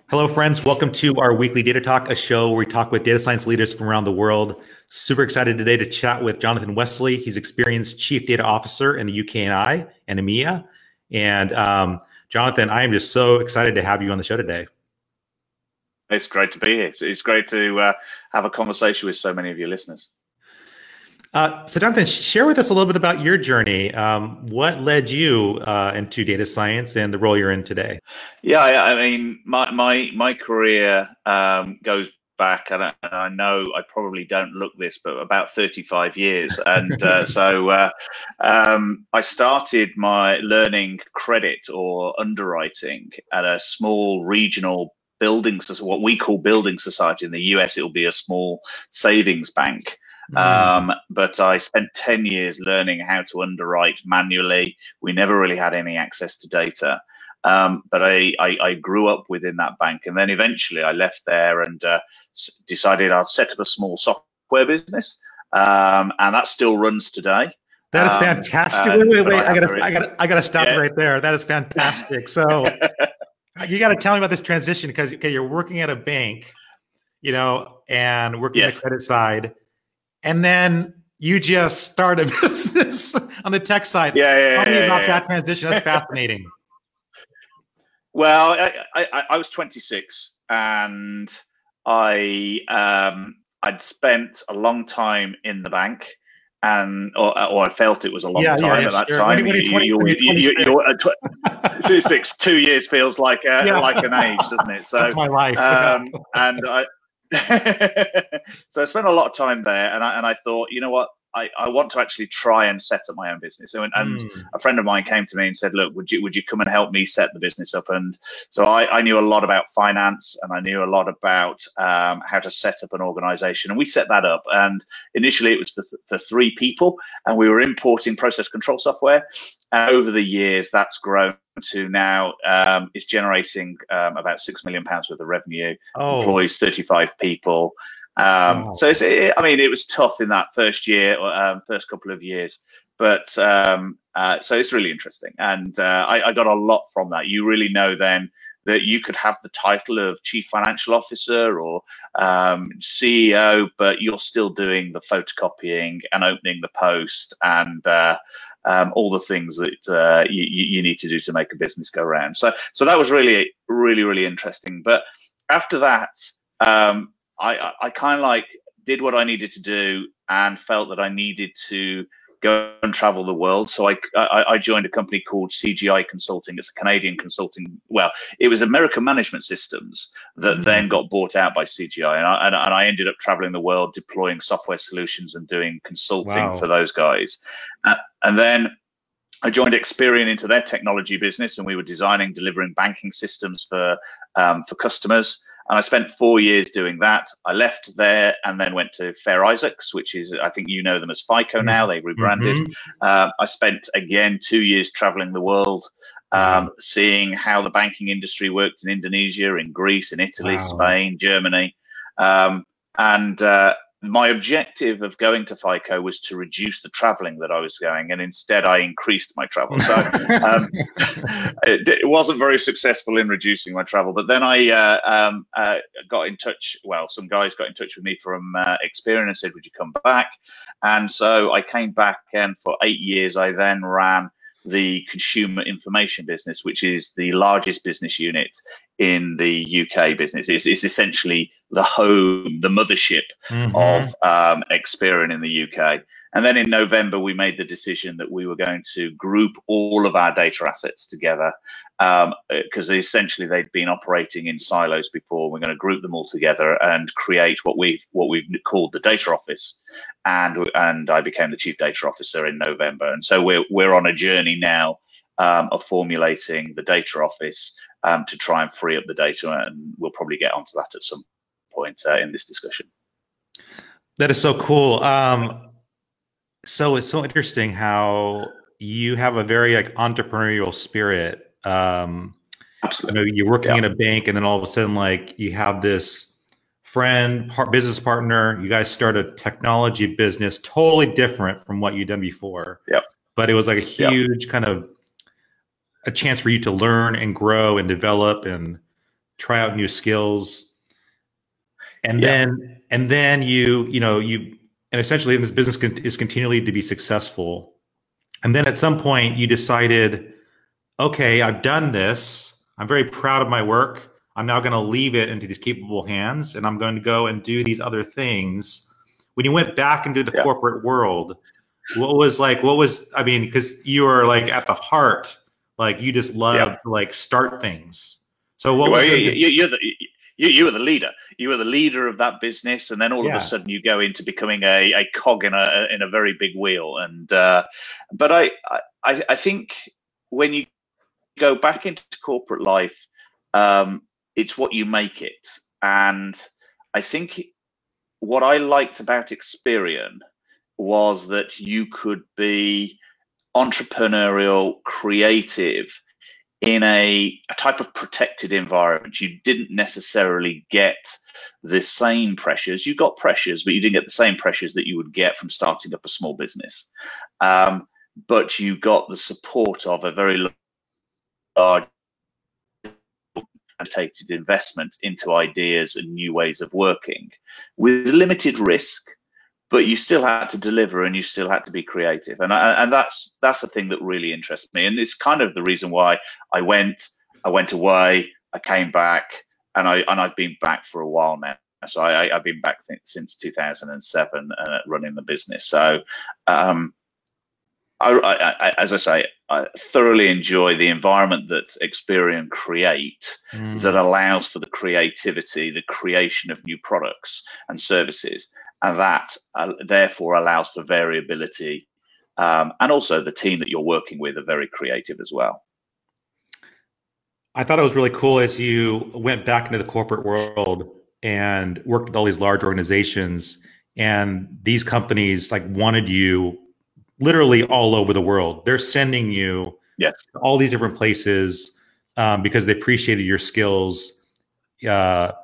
Hello, friends. Welcome to our weekly Data Talk, a show where we talk with data science leaders from around the world. Super excited today to chat with Jonathan Westley. He's Experians Chief Data Officer in the UK&I and EMEA. And Jonathan, I am just so excited to have you on the show today. It's great to be here. It's great to have a conversation with so many of your listeners. So Jonathan, share with us a little bit about your journey. What led you into data science and the role you're in today? Yeah, I mean, my career goes back, and I know I probably don't look this, but about 35 years. And I started my learning credit or underwriting at a small regional what we call building society. In the US, it'll be a small savings bank. But I spent 10 years learning how to underwrite manually. We never really had any access to data. But I grew up within that bank. And then eventually I left there and decided I'd set up a small software business. And that still runs today. That is fantastic. Wait. I gotta stop right there. That is fantastic. So you got to tell me about this transition, because you're working at a bank, and working the credit side. And then you just start a business on the tech side. Tell me about that transition. That's fascinating. Well, I was 26, and I'd spent a long time in in bank, and or I felt it was a long time at that time. You're 26, 2 years feels like an age, doesn't it? So that's my life. And so I spent a lot of time there, and I thought, you know what, I want to actually try and set up my own business. And a friend of mine came to me and said, look, would you come and help me set the business up? And so I knew a lot about finance, and I knew a lot about how to set up an organization. And we set that up. And initially it was for 3 people, and we were importing process control software. And over the years, that's grown to now it's generating about £6 million worth of revenue, employs 35 people. Wow. So it was tough in that first year, first couple of years, but so it's really interesting, and I got a lot from that. You really know then that you could have the title of Chief Financial Officer or CEO, but you're still doing the photocopying and opening the post and all the things that you need to do to make a business go round. So that was really, really, really interesting. But after that, I kind of did what I needed to do and felt that I needed to go and travel the world. So I joined a company called CGI Consulting. It's a Canadian consulting. Well, it was American Management Systems that then got bought out by CGI, and I ended up traveling the world deploying software solutions and doing consulting for those guys. And then I joined Experian into their technology business, and we were designing, delivering banking systems for customers. And I spent 4 years doing that. I left there and then went to Fair Isaacs, which is, I think you know them as FICO now. They rebranded. I spent, again, 2 years traveling the world, seeing how the banking industry worked in Indonesia, in Greece, in Italy, Spain, Germany. My objective of going to FICO was to reduce the traveling that I was going, and instead I increased my travel. So it wasn't very successful in reducing my travel. But then I got in touch. Well, some guys got in touch with me from Experian and said, "Would you come back?" And so I came back, and for 8 years I then ran the consumer information business, which is the largest business unit in the UK business. It's essentially the home, the mothership of Experian in the UK. And then in November, we made the decision that we were going to group all of our data assets together, because essentially they'd been operating in silos before. We're going to group them all together and create what we've called the data office. And I became the chief data officer in November. And so we're on a journey now of formulating the data office to try and free up the data. And we'll probably get onto that at some point in this discussion. That is so cool. So it's so interesting how you have a very entrepreneurial spirit. Absolutely. You're working in a bank, and then all of a sudden, you have this friend, business partner. You guys start a technology business, totally different from what you've done before. But it was a huge kind of a chance for you to learn and grow and develop and try out new skills, and then and essentially this business is continually to be successful. And then at some point you decided, okay, I've done this. I'm very proud of my work. I'm now going to leave it into these capable hands, and I'm going to go and do these other things. When you went back into the corporate world, I mean, because you were like at the heart, like you just love to like start things. So what was you were the leader. You were the leader of that business, and then all of a sudden you go into becoming a cog in a very big wheel. And but I think when you go back into corporate life, it's what you make it. And I think what I liked about Experian was that you could be entrepreneurial, creative in a type of protected environment. You didn't necessarily get the same pressures. You got pressures, but you didn't get the same pressures that you would get from starting up a small business. But you got the support of a very large investment into ideas and new ways of working with limited risk, but you still had to deliver and you still had to be creative. And that's the thing that really interests me. And it's kind of the reason why I went away, I came back, and I've been back for a while now. So I've been back since 2007 running the business. So as I say, I thoroughly enjoy the environment that Experian create that allows for the creativity, the creation of new products and services, and that therefore allows for variability. And also the team that you're working with are very creative as well. I thought it was really cool as you went back into the corporate world and worked with all these large organizations, and these companies like wanted you literally all over the world. They're sending you to all these different places because they appreciated your skills, the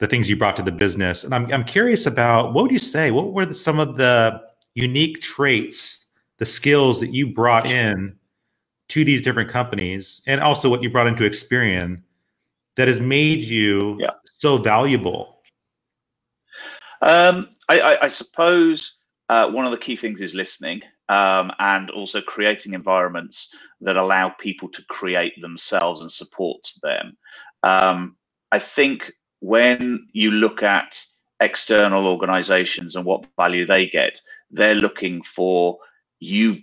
things you brought to the business. And I'm curious about, what would you say, what were some of the unique traits, the skills that you brought in to these different companies, and also what you brought into Experian that has made you so valuable? I suppose one of the key things is listening. And also creating environments that allow people to create themselves and support them. I think when you look at external organizations and what value they get, they're looking for you've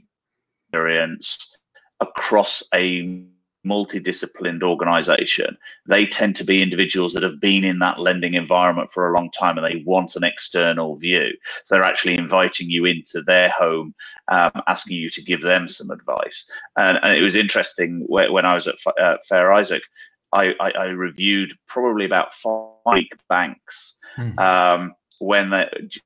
experienced across a multidisciplined organization. They tend to be individuals that have been in that lending environment for a long time, and they want an external view. So they're actually inviting you into their home, asking you to give them some advice. And it was interesting when I was at Fair Isaac, I reviewed probably about 5 banks when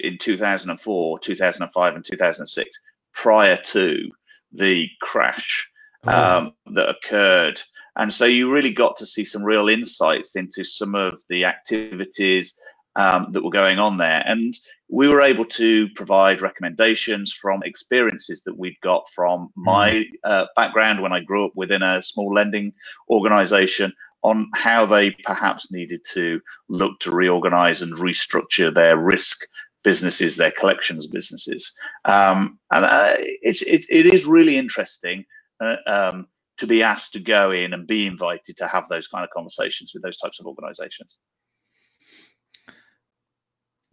in 2004, 2005, and 2006, prior to the crash that occurred. And so you really got to see some real insights into some of the activities that were going on there. And we were able to provide recommendations from experiences that we'd got from my background when I grew up within a small lending organization on how they perhaps needed to look to reorganize and restructure their risk businesses, their collections businesses. It is really interesting to be asked to go in and be invited to have those kind of conversations with those types of organizations.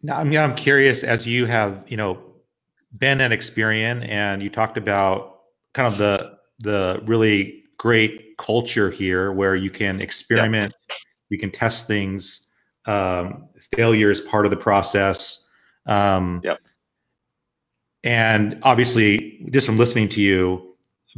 Now, I'm curious, as you have, been at Experian, and you talked about kind of the really great culture here where you can experiment, you can test things, failure is part of the process. And obviously, just from listening to you,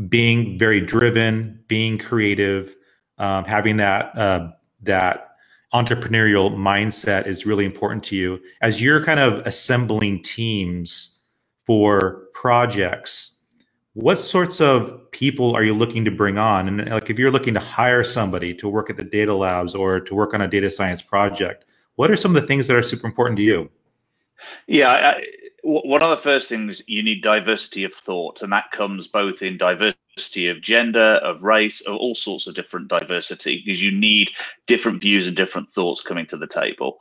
being very driven, being creative, having that entrepreneurial mindset is really important to you. As you're kind of assembling teams for projects, what sorts of people are you looking to bring on? And like, if you're looking to hire somebody to work at the data labs or to work on a data science project, what are some of the things that are super important to you? Yeah, one of the first things, you need diversity of thought, and that comes both in diversity of gender, of race, of all sorts of different diversity, because you need different views and different thoughts coming to the table.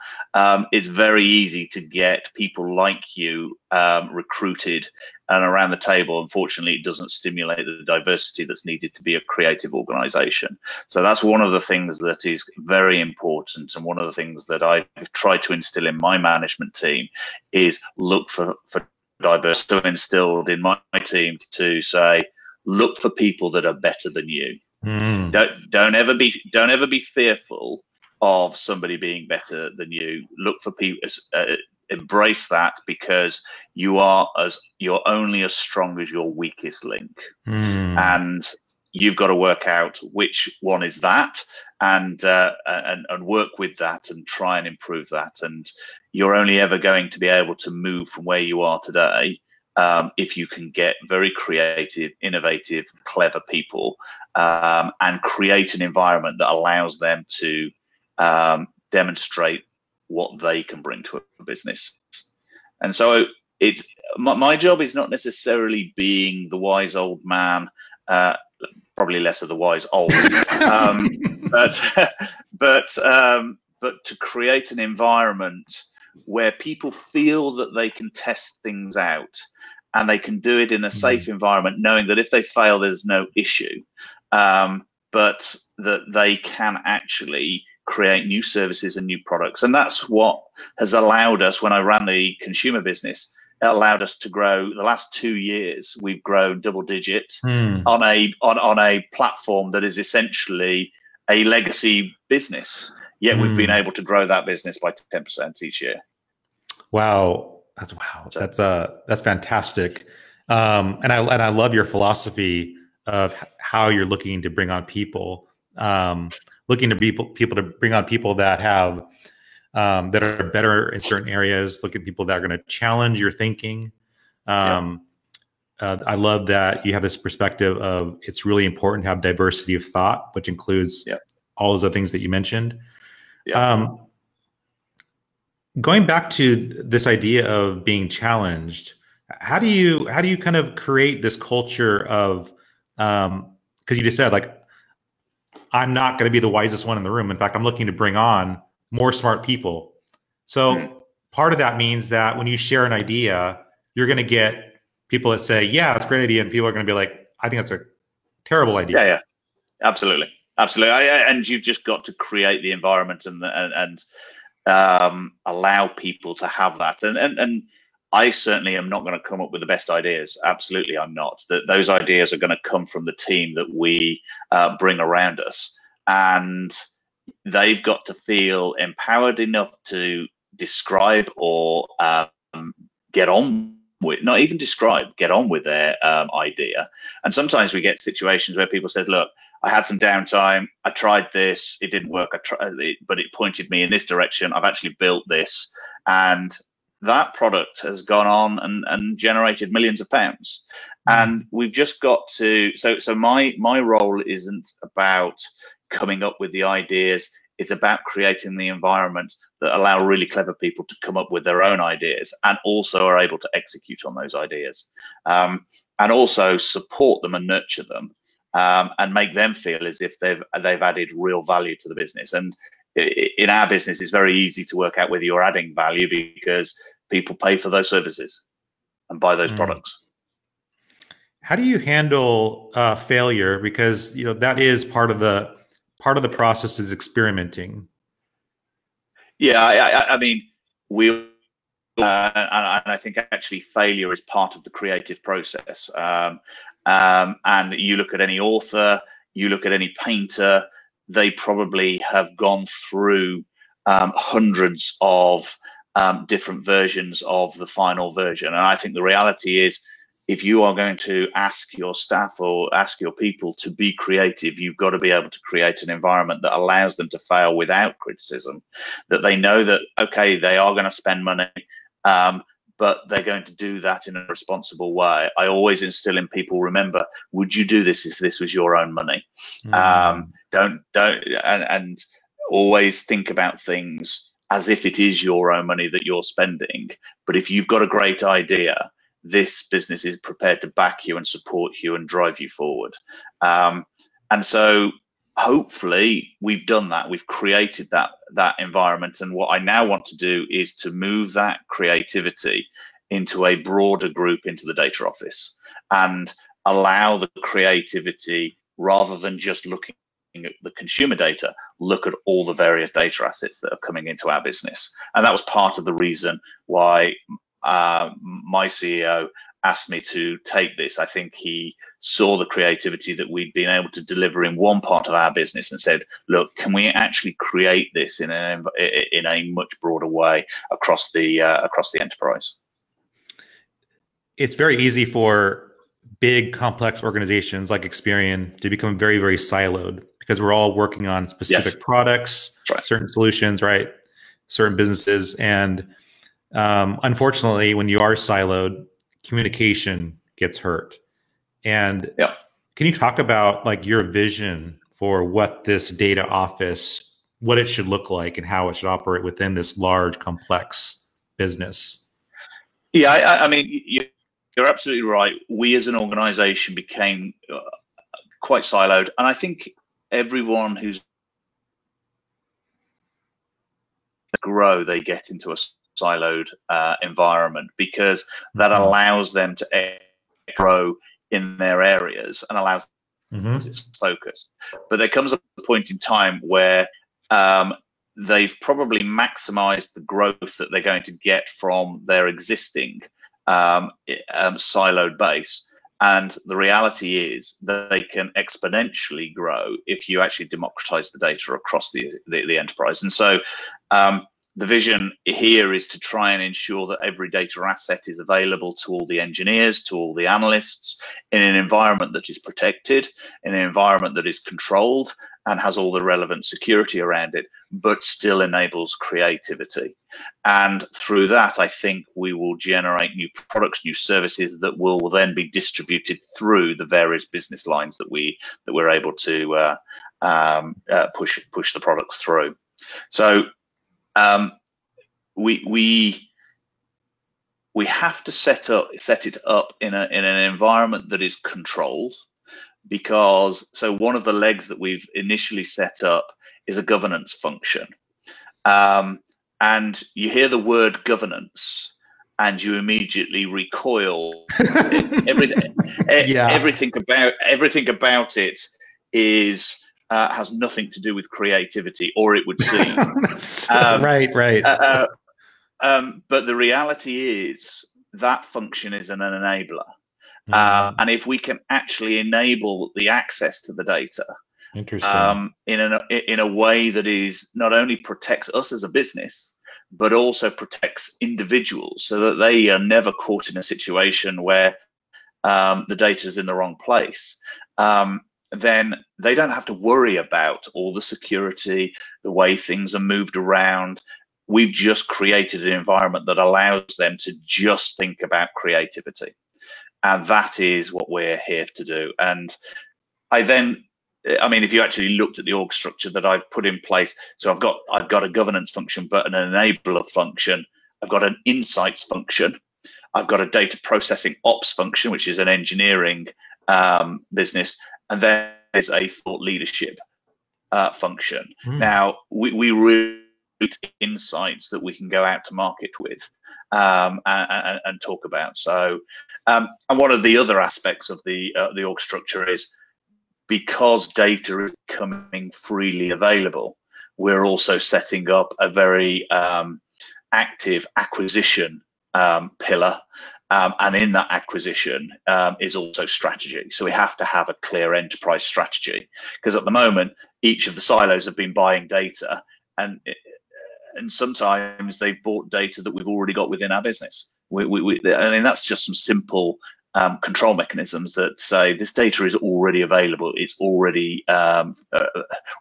It's very easy to get people like you recruited and around the table. Unfortunately, it doesn't stimulate the diversity that's needed to be a creative organization. So that's one of the things that is very important, and one of the things that I've tried to instill in my management team is look for diversity. So instilled in my team to say, look for people that are better than you. Don't ever be fearful of somebody being better than you. Look for people, embrace that, because you're only as strong as your weakest link. And you've got to work out which one is that, and work with that and try and improve that. And you're only ever going to be able to move from where you are today if you can get very creative, innovative, clever people, and create an environment that allows them to demonstrate what they can bring to a business. And so it's my job is not necessarily being the wise old man, probably less of the wise old, but to create an environment where people feel that they can test things out, and they can do it in a safe environment, knowing that if they fail, there's no issue, but that they can actually create new services and new products. And that's what has allowed us, when I ran the consumer business, it allowed us to grow. The last 2 years, we've grown double digit on a platform that is essentially a legacy business. Yet we've been able to grow that business by 10% each year. Wow. That's fantastic. And I love your philosophy of how you're looking to bring on people, looking to people to bring on people that have, that are better in certain areas, look at people that are going to challenge your thinking. I love that you have this perspective of it's really important to have diversity of thought, which includes all those other things that you mentioned. Going back to this idea of being challenged, how do you kind of create this culture of, because you just said, like, I'm not going to be the wisest one in the room. In fact, I'm looking to bring on more smart people. So part of that means that when you share an idea, you're going to get people that say, yeah, it's a great idea. And people are going to be like, I think that's a terrible idea. Yeah, absolutely. And you've just got to create the environment and allow people to have that. And I certainly am not going to come up with the best ideas. Absolutely, I'm not. Those ideas are going to come from the team that we bring around us, and they've got to feel empowered enough to describe or get on with, not even describe, get on with their idea. And sometimes we get situations where people said, look, I had some downtime. I tried this. It didn't work. I tried it, but it pointed me in this direction. I've actually built this. And that product has gone on and generated millions of pounds. And we've just got to, so my role isn't about coming up with the ideas. It's about creating the environment that allow really clever people to come up with their own ideas and also are able to execute on those ideas, and also support them and nurture them, and make them feel as if they've added real value to the business. And in our business, it's very easy to work out whether you're adding value because people pay for those services and buy those products. How do you handle failure? Because that is part of the process is experimenting. Yeah, I mean, and I think actually failure is part of the creative process. And you look at any author, you look at any painter, they probably have gone through hundreds of different versions of the final version. And I think the reality is, if you are going to ask your staff or ask your people to be creative, you've got to be able to create an environment that allows them to fail without criticism, that they know that, okay, they are going to spend money, but they're going to do that in a responsible way. I always instill in people, remember, would you do this if this was your own money? And always think about things as if it is your own money that you're spending. But if you've got a great idea, this business is prepared to back you and support you and drive you forward. And so hopefully we've done that. We've created that environment. And what I now want to do is to move that creativity into a broader group, into the data office, and allow the creativity, rather than just looking at the consumer data, look at all the various data assets that are coming into our business. And that was part of the reason why my CEO asked me to take this. I think he saw the creativity that we'd been able to deliver in one part of our business and said, look, can we actually create this in a much broader way across the enterprise? It's very easy for big, complex organizations like Experian to become very, very siloed, because we're all working on specific products, certain solutions, right? Certain businesses. And unfortunately, when you are siloed, communication gets hurt. And can you talk about like your vision for what this data office, what it should look like and how it should operate within this large, complex business? Yeah, I mean, you're absolutely right. We as an organization became quite siloed. And I think everyone who's grow, they get into a siloed environment, because that allows them to grow in their areas and allows its focus. But there comes a point in time where they've probably maximized the growth that they're going to get from their existing siloed base. And the reality is that they can exponentially grow if you actually democratize the data across the enterprise. And so the vision here is to try and ensure that every data asset is available to all the engineers, to all the analysts, in an environment that is protected, in an environment that is controlled and has all the relevant security around it, but still enables creativity. And through that, I think we will generate new products, new services that will then be distributed through the various business lines that we're able to push the products through. So we have to set it up in an environment that is controlled, because one of the legs that we've initially set up is a governance function. And you hear the word governance and you immediately recoil. Everything about it is has nothing to do with creativity, or it would seem. Right. But the reality is that function is an enabler. And if we can actually enable the access to the data in a way that is not only protects us as a business, but also protects individuals, so that they are never caught in a situation where the data is in the wrong place, then they don't have to worry about all the security, the way things are moved around. We've just created an environment that allows them to just think about creativity. And that is what we're here to do. And I mean, if you actually looked at the org structure that I've put in place, so I've got a governance function, but an enabler function. I've got an insights function. I've got a data processing ops function, which is an engineering business. And then there's a thought leadership function. Now, we really insights that we can go out to market with and talk about. So, and one of the other aspects of the org structure is, because data is becoming freely available, we're also setting up a very active acquisition pillar. And in that acquisition is also strategy. So we have to have a clear enterprise strategy, because at the moment, each of the silos have been buying data, and sometimes they've bought data that we've already got within our business. I mean, that's just some simple control mechanisms that say this data is already available. It's already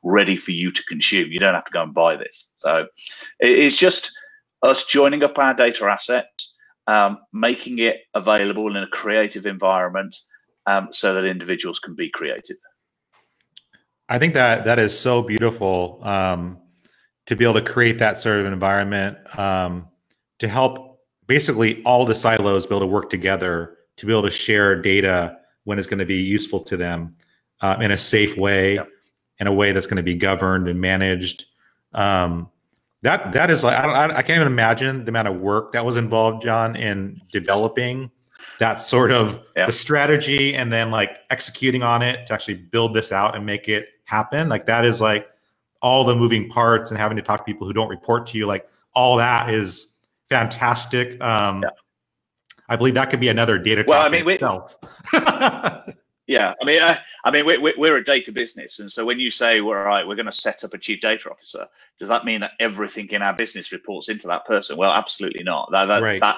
ready for you to consume. You don't have to go and buy this. So it's just us joining up our data assets, making it available in a creative environment, so that individuals can be creative. I think that is so beautiful, to be able to create that sort of environment, to help basically all the silos be able to work together to be able to share data when it's going to be useful to them in a safe way, in a way that's going to be governed and managed. That is like, I can't even imagine the amount of work that was involved, John, in developing that sort of the strategy and then like executing on it to actually build this out and make it happen. Like that is like all the moving parts and having to talk to people who don't report to you. Like all that is fantastic. I believe that could be another data topic itself. Yeah, I mean, we're a data business, and so when you say we're going to set up a chief data officer, does that mean that everything in our business reports into that person? Well, absolutely not. That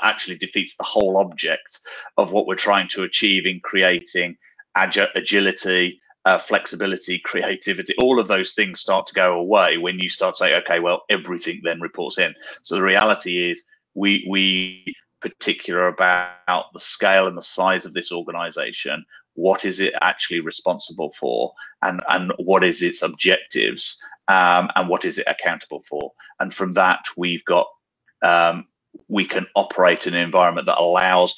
actually defeats the whole object of what we're trying to achieve in creating agility, flexibility, creativity. All of those things start to go away when you start saying, okay, well, everything then reports in. So the reality is, we particular about the scale and the size of this organization. What is it actually responsible for, and what is its objectives, and what is it accountable for? And from that, we've got we can operate in an environment that allows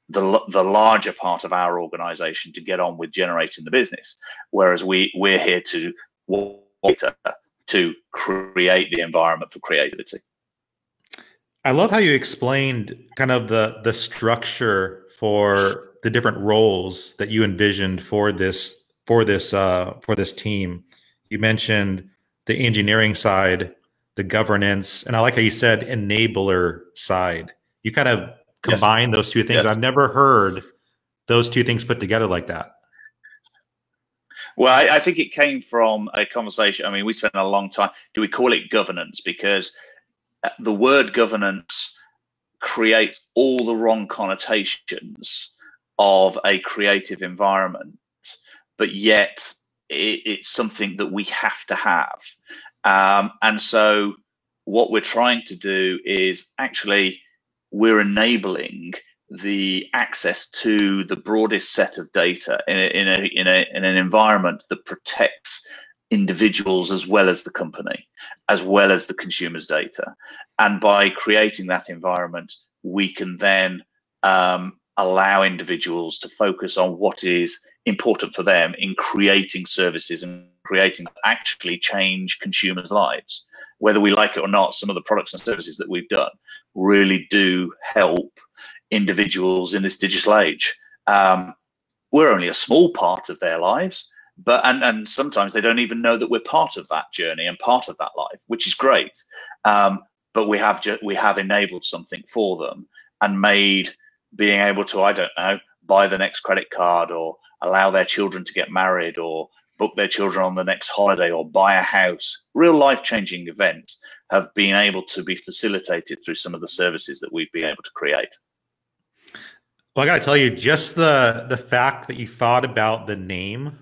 the larger part of our organization to get on with generating the business, whereas we're here to create the environment for creativity. I love how you explained kind of the structure for the different roles that you envisioned for this team. You mentioned the engineering side, the governance, and I like how you said enabler side. You kind of combine those two things. I've never heard those two things put together like that. Well, I think it came from a conversation. I mean, we spent a long time. Do we call it governance? Because the word governance creates all the wrong connotations of a creative environment, but yet it's something that we have to have. And so what we're trying to do is actually we're enabling the access to the broadest set of data in an environment that protects individuals as well as the company, as well as the consumer's data. And by creating that environment, we can then allow individuals to focus on what is important for them in creating services and creating actually change consumers' lives. Whether we like it or not, some of the products and services that we've done really do help individuals in this digital age. We're only a small part of their lives, but and sometimes they don't even know that we're part of that journey and part of that life, which is great. But we have enabled something for them and made being able to, I don't know, buy the next credit card or allow their children to get married or book their children on the next holiday or buy a house. Real life-changing events have been able to be facilitated through some of the services that we've been able to create. Well, I got to tell you, just the fact that you thought about the name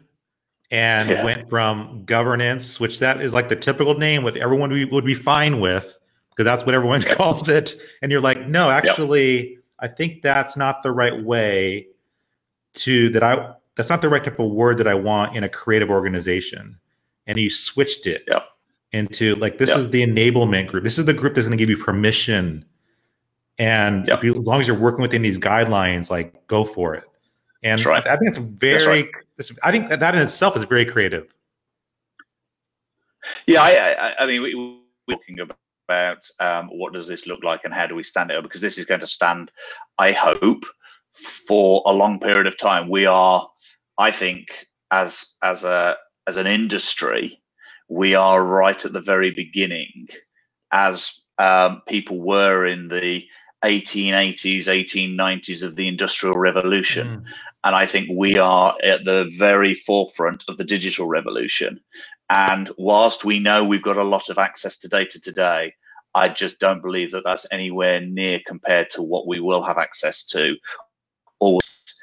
and went from governance, which that is like the typical name, what everyone would be fine with, because that's what everyone calls it. And you're like, no, actually, I think that's not the right way that's not the right type of word that I want in a creative organization. And you switched it into like, this is the enablement group. This is the group that's going to give you permission. And as long as you're working within these guidelines, like go for it. And I think it's very, I think that in itself is very creative. Yeah, I mean, we're talking about what does this look like and how do we stand it up? Because this is going to stand, I hope, for a long period of time. We are, I think, as an industry, we are right at the very beginning, as people were in the 1880s, 1890s of the Industrial Revolution. And I think we are at the very forefront of the digital revolution. And whilst we know we've got a lot of access to data today, I just don't believe that that's anywhere near compared to what we will have access to always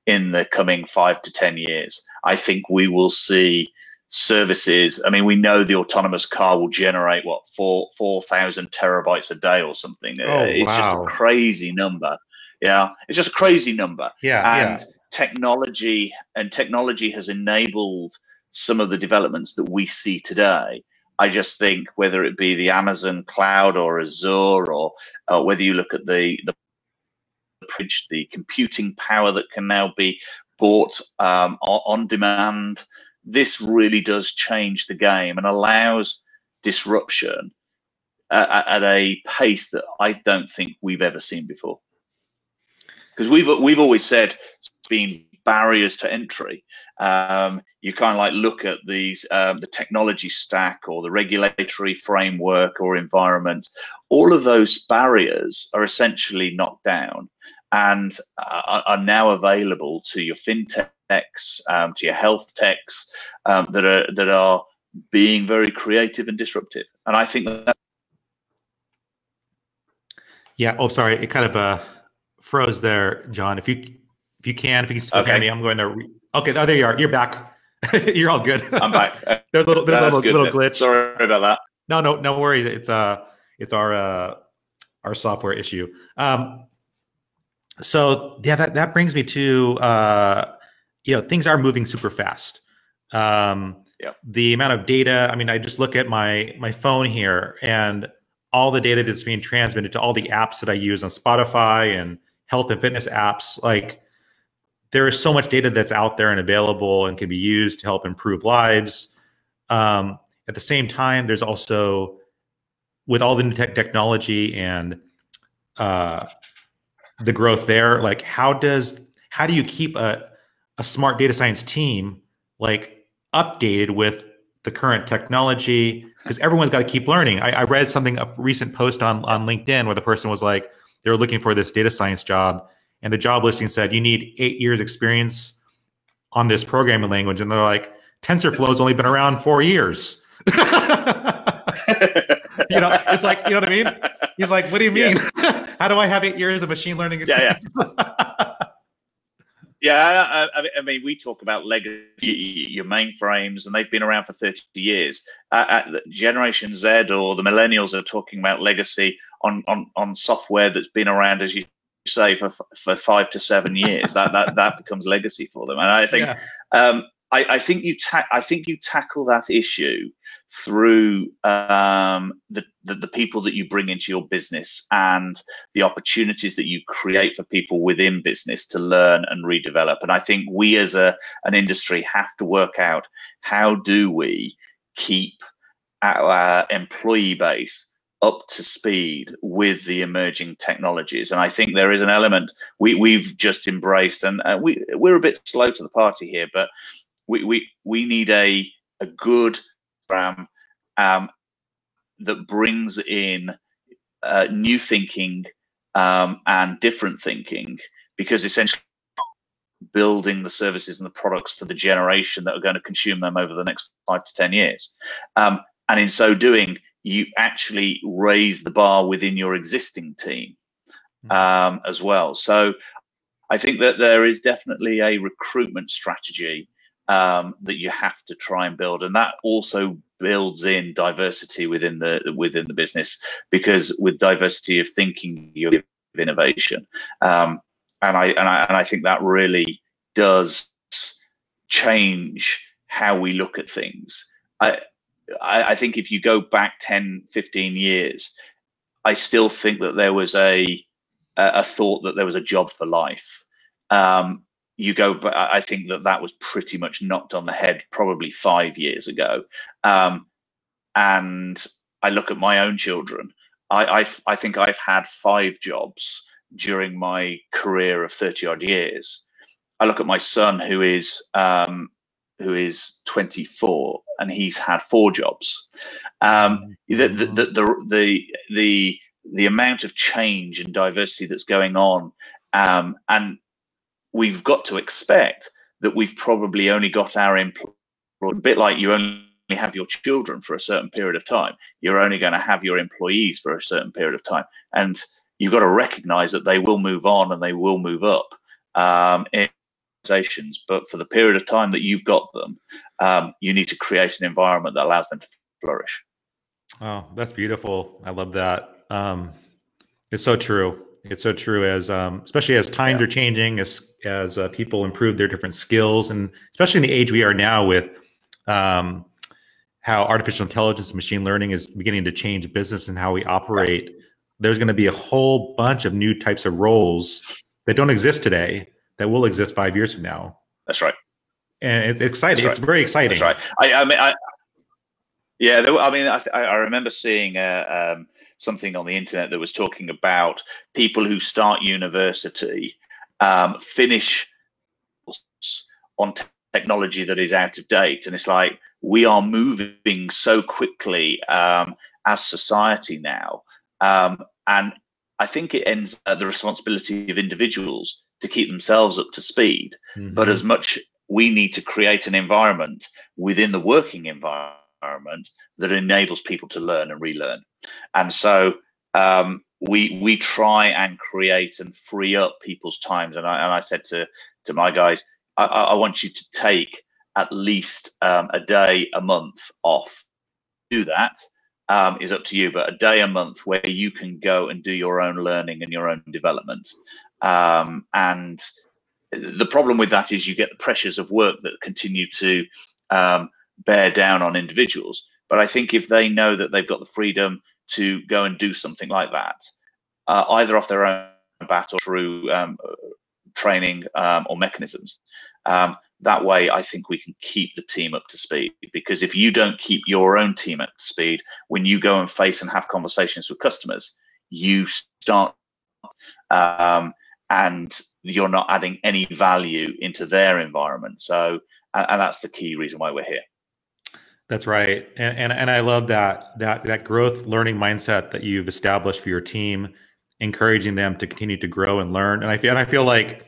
in the coming 5 to 10 years. I think we will see services. I mean, we know the autonomous car will generate what 4,000 terabytes a day or something. It's just a crazy number. Yeah, it's just a crazy number. And technology has enabled some of the developments that we see today. I just think whether it be the Amazon cloud or Azure, or whether you look at the computing power that can now be bought on demand, this really does change the game and allows disruption at a pace that I don't think we've ever seen before. Because we've always said it's been barriers to entry. You kind of like look at these the technology stack or the regulatory framework or environment. All of those barriers are essentially knocked down and are now available to your fintechs, to your health techs that are being very creative and disruptive. And I think that. Yeah. Oh, sorry. It kind of froze there, John. If you can still hear me, I'm going to. Okay. Oh, there you are. You're back. You're all good. I'm back. There's a little glitch. Sorry about that. No worries. It's our software issue. So yeah, that brings me to things are moving super fast. The amount of data. I mean, I just look at my phone here and all the data that's being transmitted to all the apps that I use on Spotify and health and fitness apps. Like, there is so much data that's out there and available and can be used to help improve lives. At the same time, there's also, with all the new technology and the growth there, like how do you keep a smart data science team like updated with the current technology? Because everyone's got to keep learning. I read a recent post on LinkedIn where the person was like, they were looking for this data science job, and the job listing said you need 8 years experience on this programming language, and they're like, TensorFlow's only been around 4 years. It's like, you know what I mean? He's like, what do you mean? Yeah. How do I have 8 years of machine learning experience? Yeah, I mean, we talk about legacy, your mainframes, and they've been around for 30 years. Generation Z or the millennials are talking about legacy on software that's been around, as you say, for 5 to 7 years. that becomes legacy for them. And I think I think you tackle that issue through the people that you bring into your business and the opportunities that you create for people within business to learn and redevelop. And I think we as an industry have to work out, how do we keep our employee base up to speed with the emerging technologies? And I think there is an element we've just embraced, and we're a bit slow to the party here, but we need a good program that brings in new thinking and different thinking, because essentially building the services and the products for the generation that are going to consume them over the next 5 to 10 years. And in so doing, you actually raise the bar within your existing team as well. So I think that there is definitely a recruitment strategy that you have to try and build, and that also builds in diversity within the business, because with diversity of thinking, you have innovation, and I think that really does change how we look at things. I think if you go back 10, 15 years, I still think that there was a thought that there was a job for life. But I think that was pretty much knocked on the head probably 5 years ago. And I look at my own children. I think I've had 5 jobs during my career of 30 odd years. I look at my son, who is 24, and he's had 4 jobs. The amount of change and diversity that's going on, and we've got to expect that we've probably only got our employees, a bit like you only have your children for a certain period of time. You're only going to have your employees for a certain period of time. And you've got to recognize that they will move on and they will move up in organizations. But for the period of time that you've got them, you need to create an environment that allows them to flourish. Oh, that's beautiful. I love that. It's so true. It's so true, as especially as times are changing, as people improve their different skills, and especially in the age we are now with how artificial intelligence and machine learning is beginning to change business and how we operate, there's going to be a whole bunch of new types of roles that don't exist today that will exist 5 years from now. That's right. And it's exciting. It's very exciting. That's right. I remember seeing something on the internet that was talking about people who start university, finish on technology that is out of date. And it's like, we are moving so quickly as society now. And I think it ends at the responsibility of individuals to keep themselves up to speed. Mm-hmm. But as much, we need to create an environment within the working environment that enables people to learn and relearn. And so we try and create and free up people's times. And I said to my guys, I want you to take at least a day a month off. Do that is up to you, but a day a month where you can go and do your own learning and your own development. And the problem with that is you get the pressures of work that continue to bear down on individuals. But I think if they know that they've got the freedom to go and do something like that, either off their own bat or through training or mechanisms, that way I think we can keep the team up to speed. Because if you don't keep your own team up to speed, when you go and face and have conversations with customers, you start and you're not adding any value into their environment. So, and that's the key reason why we're here. That's right. And I love that growth learning mindset that you've established for your team, encouraging them to continue to grow and learn. And I feel like,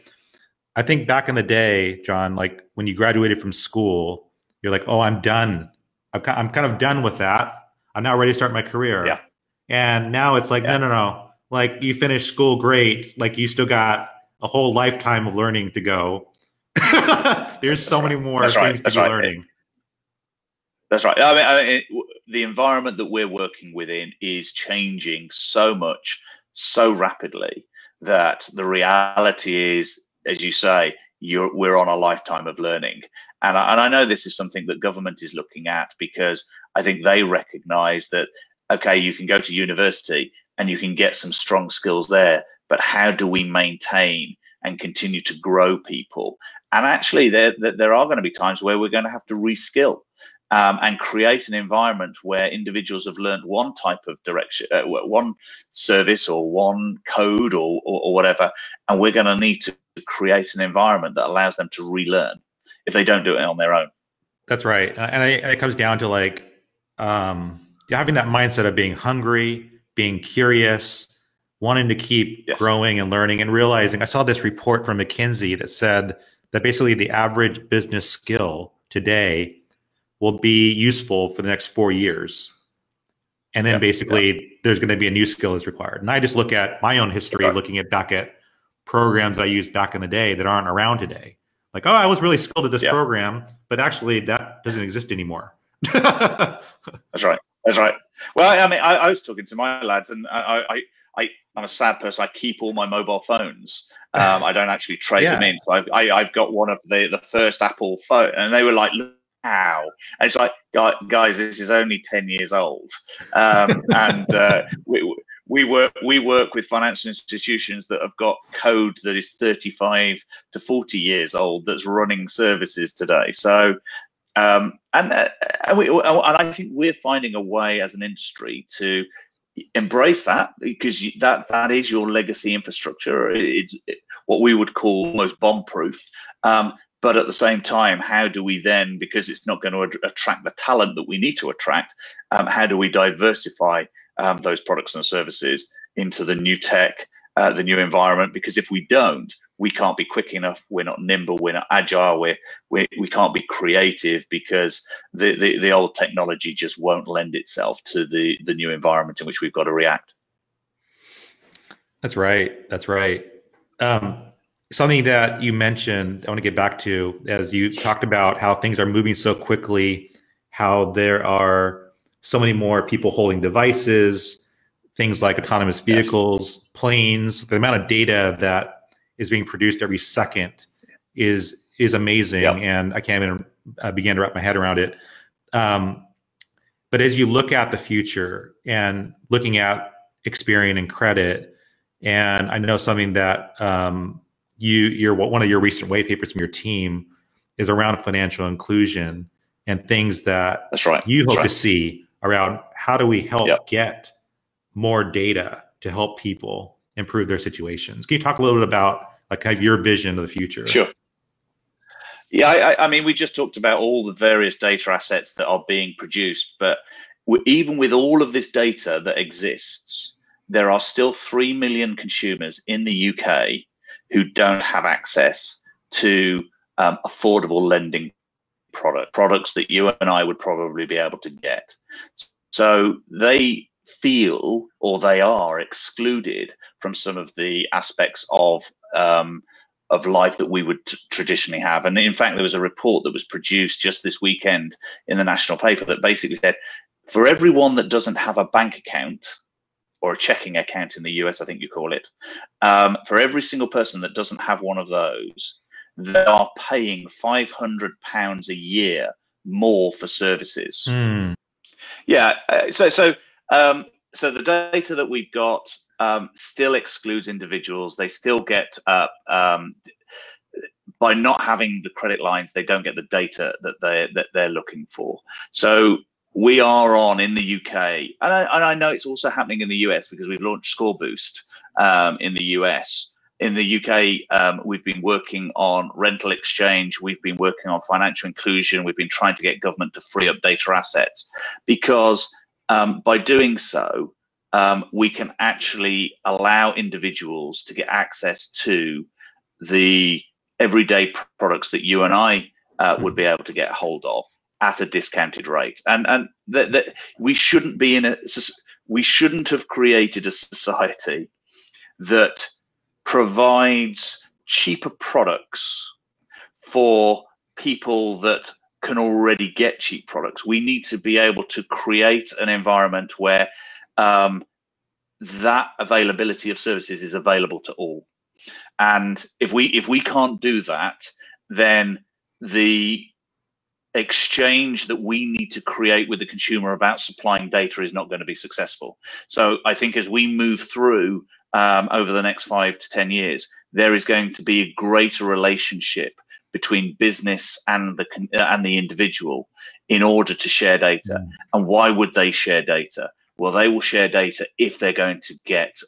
I think back in the day, John, like when you graduated from school, you're like, oh, I'm done. I'm kind of done with that. I'm now ready to start my career. Yeah. And now it's like, no. Like you finished school, great. Like you still got a whole lifetime of learning to go. There's so many more things to be learning. That's right. I mean, the environment that we're working within is changing so much, so rapidly, that the reality is, as you say, we're on a lifetime of learning. And I know this is something that government is looking at, because I think they recognize that, okay, you can go to university and you can get some strong skills there, but how do we maintain and continue to grow people? And actually, there are going to be times where we're going to have to reskill. And create an environment where individuals have learned one type of direction, one service or one code or whatever, and we're going to need to create an environment that allows them to relearn if they don't do it on their own. That's right. And it comes down to like having that mindset of being hungry, being curious, wanting to keep growing and learning, and realizing, I saw this report from McKinsey that said that basically the average business skill today will be useful for the next 4 years. And then basically there's going to be a new skill is required. And I just look at my own history, looking at back at programs I used back in the day that aren't around today. Like, oh, I was really skilled at this program, but actually that doesn't exist anymore. That's right. That's right. Well, I mean, I was talking to my lads, and I'm a sad person. I keep all my mobile phones. I don't actually trade them in. So I've got one of the first Apple phone, and they were like, look, how? And it's like, guys, this is only 10 years old, and we work with financial institutions that have got code that is 35 to 40 years old that's running services today. So, and I think we're finding a way as an industry to embrace that, because that is your legacy infrastructure. It's what we would call almost bomb-proof. But at the same time, how do we then, because it's not going to attract the talent that we need to attract, how do we diversify those products and services into the new tech, the new environment? Because if we don't, we can't be quick enough. We're not nimble. We're not agile. We can't be creative, because the old technology just won't lend itself to the new environment in which we've got to react. That's right. That's right. Something that you mentioned, I want to get back to, as you talked about how things are moving so quickly, how there are so many more people holding devices, things like autonomous vehicles, planes. The amount of data that is being produced every second is amazing, and I can't even begin to wrap my head around it. But as you look at the future and looking at Experian and credit, and I know something that one of your recent white papers from your team is around financial inclusion and things that you hope to see around how do we help get more data to help people improve their situations. Can you talk a little bit about like kind of your vision of the future? Sure. Yeah, I mean, we just talked about all the various data assets that are being produced, but even with all of this data that exists, there are still 3 million consumers in the UK who don't have access to affordable lending products that you and I would probably be able to get. So they feel, or they are excluded from some of the aspects of life that we would traditionally have. And in fact, there was a report that was produced just this weekend in the national paper that basically said, for everyone that doesn't have a bank account, or a checking account in the US, I think you call it, for every single person that doesn't have one of those, they are paying £500 a year more for services. Yeah, so the data that we've got still excludes individuals. They still get, by not having the credit lines, they don't get the data that they're looking for. So we are on in the UK, and I know it's also happening in the US because we've launched Score Boost in the US. In the UK, we've been working on rental exchange. We've been working on financial inclusion. We've been trying to get government to free up data assets, because by doing so, we can actually allow individuals to get access to the everyday products that you and I would be able to get hold of at a discounted rate. And we shouldn't be we shouldn't have created a society that provides cheaper products for people that can already get cheap products. We need to be able to create an environment where that availability of services is available to all. And if we can't do that, then the exchange that we need to create with the consumer about supplying data is not going to be successful. So I think as we move through over the next 5 to 10 years, there is going to be a greater relationship between business and the individual in order to share data. And why would they share data? Well, they will share data if they're going to get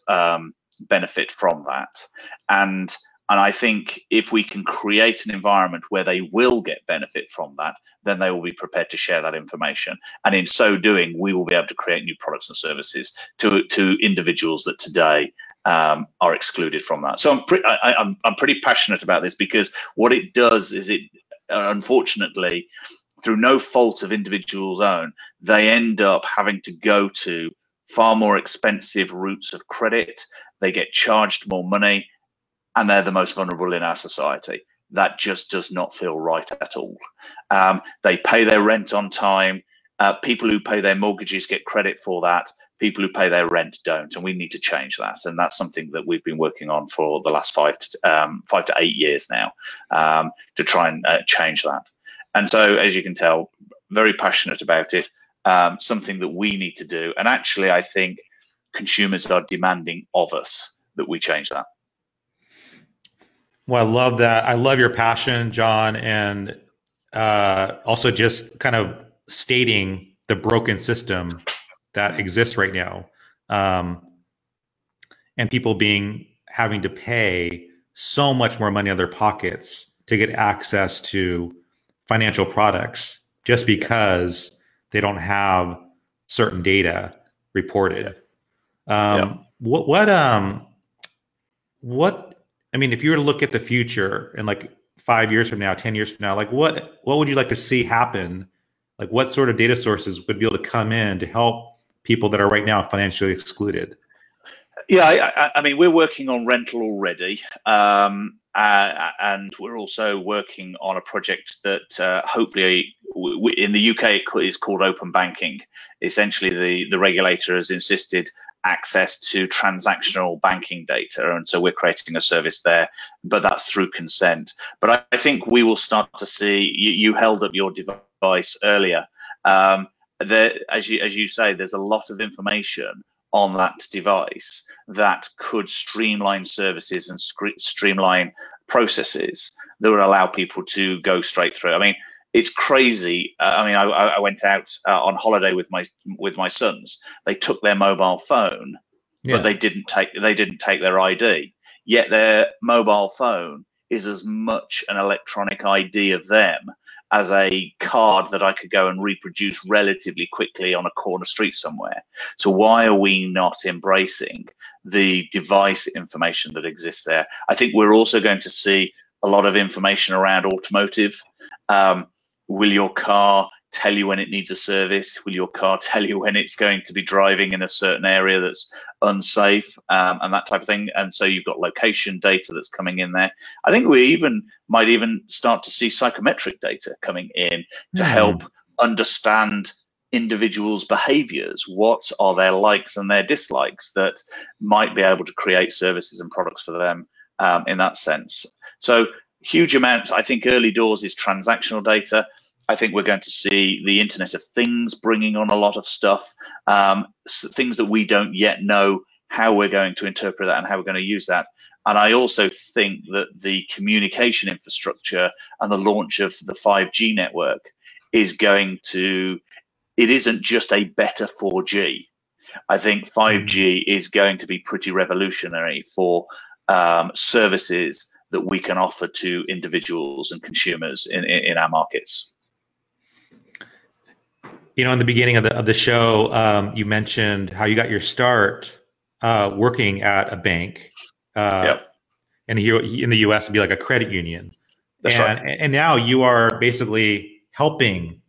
benefit from that. And I think if we can create an environment where they will get benefit from that, then they will be prepared to share that information. And in so doing, we will be able to create new products and services to individuals that today are excluded from that. So I'm pretty passionate about this, because what it does is it, unfortunately, through no fault of individuals' own, they end up having to go to far more expensive routes of credit. They get charged more money, and they're the most vulnerable in our society. That just does not feel right at all. They pay their rent on time. People who pay their mortgages get credit for that. People who pay their rent don't, and we need to change that. And that's something that we've been working on for the last 5 to 8 years now, to try and change that. And so, as you can tell, very passionate about it, something that we need to do. And actually, I think consumers are demanding of us that we change that. Well, I love that. I love your passion, John, and also just kind of stating the broken system that exists right now, and people having to pay so much more money out of their pockets to get access to financial products just because they don't have certain data reported. I mean, if you were to look at the future and like 5 years from now, 10 years from now, like what would you like to see happen? Like what sort of data sources would be able to come in to help people that are right now financially excluded? Yeah, I mean, we're working on rental already. And we're also working on a project that hopefully in the UK is called open banking. Essentially, the regulator has insisted access to transactional banking data, and so we're creating a service there, but that's through consent. But I think we will start to see, you held up your device earlier, as you say, there's a lot of information on that device that could streamline services and streamline processes that would allow people to go straight through. I mean, it's crazy. I mean, I went out on holiday with my sons. They took their mobile phone, but they didn't take their ID. Yet their mobile phone is as much an electronic ID of them as a card that I could go and reproduce relatively quickly on a corner street somewhere. So why are we not embracing the device information that exists there? I think we're also going to see a lot of information around automotive. Will your car tell you when it needs a service? Will your car tell you when it's going to be driving in a certain area that's unsafe, and that type of thing? And so you've got location data that's coming in there. I think we might even start to see psychometric data coming in to help understand individuals' behaviors. What are their likes and their dislikes that might be able to create services and products for them in that sense. So huge amount. I think early doors is transactional data. I think we're going to see the Internet of Things bringing on a lot of stuff, things that we don't yet know how we're going to interpret that and how we're going to use that. And I also think that the communication infrastructure and the launch of the 5G network is going to, it isn't just a better 4G. I think 5G is going to be pretty revolutionary for services that we can offer to individuals and consumers in our markets. You know, in the beginning of the show, you mentioned how you got your start working at a bank, and here in the U.S. it'd be like a credit union. That's right. And now you are basically helping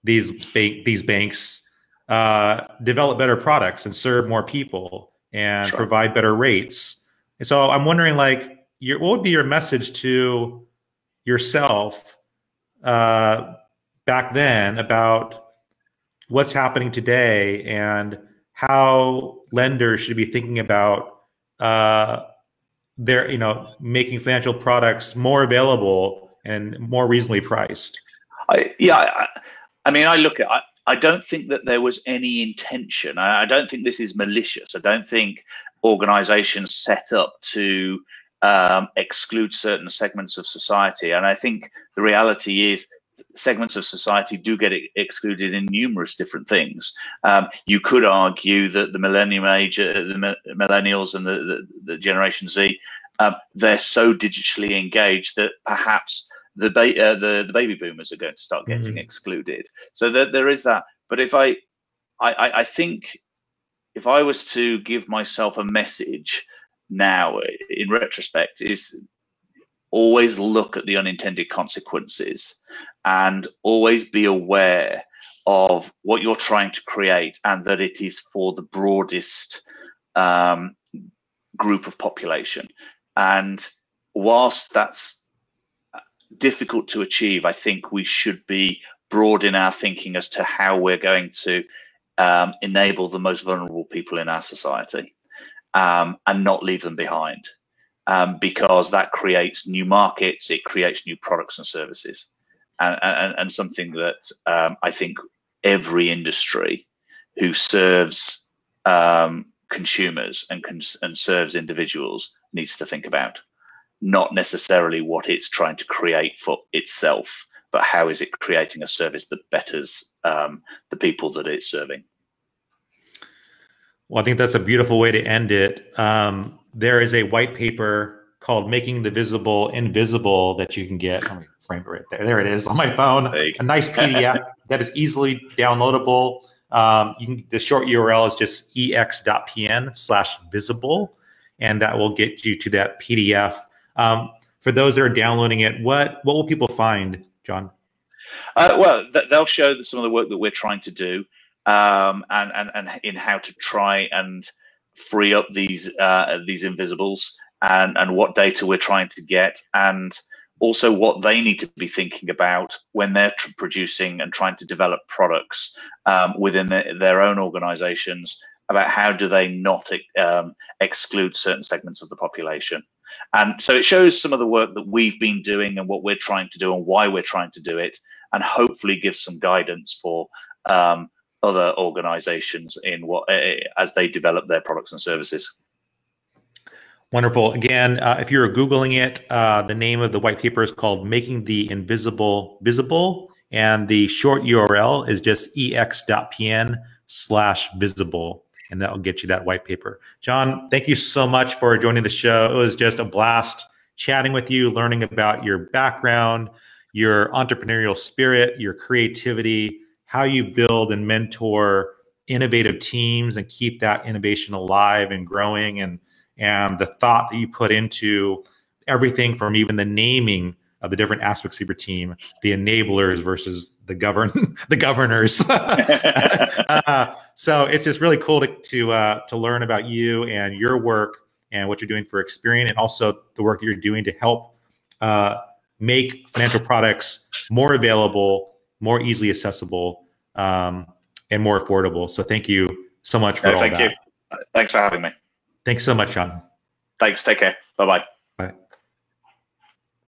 these banks develop better products and serve more people and provide better rates. And so I'm wondering, like, what would be your message to yourself back then about what's happening today and how lenders should be thinking about their, making financial products more available and more reasonably priced? I mean, I don't think that there was any intention. I don't think this is malicious. I don't think organizations set up to exclude certain segments of society. And I think the reality is segments of society do get excluded in numerous different things. You could argue that the millennium age, the millennials and the Generation Z, they're so digitally engaged that perhaps the baby boomers are going to start getting excluded. So there is that. But I think if I was to give myself a message now, in retrospect, is always look at the unintended consequences and always be aware of what you're trying to create and that it is for the broadest group of population. And whilst that's difficult to achieve, I think we should be broad in our thinking as to how we're going to enable the most vulnerable people in our society and not leave them behind. Because that creates new markets, it creates new products and services, and something that I think every industry who serves consumers and serves individuals needs to think about. Not necessarily what it's trying to create for itself, but how is it creating a service that betters the people that it's serving. Well, I think that's a beautiful way to end it. There is a white paper called Making the Visible Invisible that you can get. Let me frame it right there. There it is on my phone. A nice PDF that is easily downloadable. The short URL is just ex.pn/visible, and that will get you to that PDF. For those that are downloading it, what will people find, John? Well, they'll show some of the work that we're trying to do, and in how to try and free up these invisibles, and what data we're trying to get, and also what they need to be thinking about when they're producing and trying to develop products within their own organizations, about how do they not exclude certain segments of the population. And so it shows some of the work that we've been doing and what we're trying to do and why we're trying to do it, and hopefully gives some guidance for other organizations in what as they develop their products and services. Wonderful. Again, if you're Googling it, the name of the white paper is called Making the Invisible Visible, and the short URL is just ex.pn/visible, and that will get you that white paper. John, thank you so much for joining the show. It was just a blast chatting with you, learning about your background, your entrepreneurial spirit, your creativity, how you build and mentor innovative teams and keep that innovation alive and growing, and the thought that you put into everything from even the naming of the different aspects of your team, the enablers versus the governors. So it's just really cool to learn about you and your work and what you're doing for Experian, and also the work you're doing to help make financial products more available, more easily accessible, and more affordable. So thank you so much for all that. Thank you. Thanks for having me. Thanks so much, John. Thanks. Take care. Bye-bye.